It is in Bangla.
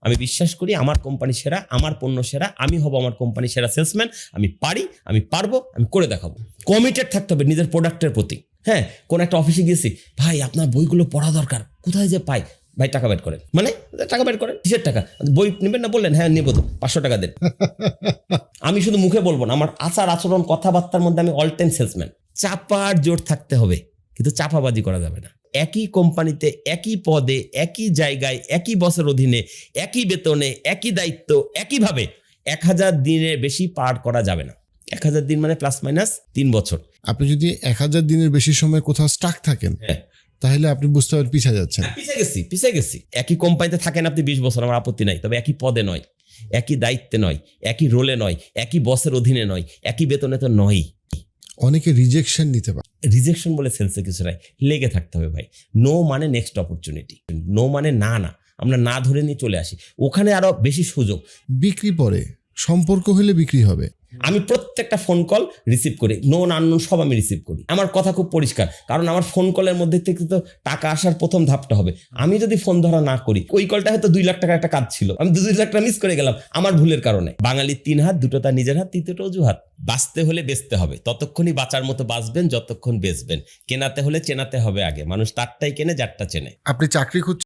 আমি বিশ্বাস করি আমার কোম্পানি সেরা, আমার পণ্য সেরা, আমি হব আমার কোম্পানি সেরা সেলসম্যান। আমি পারি, আমি পারবো, আমি করে দেখাবো। কমিটেড থাকতে হবে নিজের প্রোডাক্টের প্রতি। হ্যাঁ, কোন একটা অফিসে গেছি, ভাই আপনার বইগুলো পড়া দরকার, কোথায় যে পাই? ভাই টাকা বের করেন। মানে টাকা বের করেন, কিসের টাকা? বই নেবেন না? বললেন হ্যাঁ নেবো, তো 500 টাকা দেন। আমি শুধু মুখে বলবো না, আমার আচার আচরণ কথাবার্তার মধ্যে আমি অল টাইম সেলসম্যান। চাপার জোর থাকতে হবে, কিন্তু চাপাবাজি করা যাবে না। একই কোম্পানিতে একই পদে একই জায়গায় একই বসের অধীনে একই বেতনে একই দায়িত্ব একইভাবে 1000 দিনের বেশি পার করা যাবে না। 1000 দিন মানে প্লাস মাইনাস 3 বছর। আপনি যদি 1000 দিনের বেশি সময় কোথাও স্টাক থাকেন, হ্যাঁ, তাহলে আপনি বুঝতে পারেন পিছিয়ে যাচ্ছেন। পিছিয়ে গেছি। একই কোম্পানিতে থাকেন আপনি 20 বছর, আমার আপত্তি নাই, তবে একই পদে নয়, একই দায়িত্বে নয়, একই রোলে নয়, একই বসের অধীনে নয়, একই বেতনে তো নয়। অনেকে রিজেকশন নিতে পারে। রিজেকশন বলে সেলসে কিছু নাই, লেগে থাকতে হবে ভাই। নো মানে নেক্সট অপরচুনিটি, নো মানে না না, আমরা না ধরে নিয়ে চলে আসি, ওখানে আরো বেশি সুযোগ। বিক্রি পরে, সম্পর্ক হলে বিক্রি হবে। আমি প্রত্যেকটা ফোন কল রিসিভ করি, নোন আননোন সব আমি রিসিভ করি। আমার কথা খুব পরিষ্কার, কারণ আমার ফোন কলের মধ্যে থেকে তো টাকা আসার প্রথম ধাপটা হবে। আমি যদি ফোন ধরা না করি, ওই কলটা হয়তো 2 লাখ টাকার একটা কাজ ছিল, আমি 2 লাখ টাকা মিস করে গেলাম আমার ভুলের কারণে। বাঙালির 3 হাত, দুটো তার নিজের হাত, তৃতীয়টা অজুহাত। বাঁচতে হলে বেচতে হবে, ততক্ষণই বাঁচার মতো বাঁচবেন যতক্ষণ বেচবেন। কেনাতে হলে চেনাতে হবে আগে, মানুষ তারটাই কেনে যারটা চেনে। আপনি চাকরি খুঁজছেন।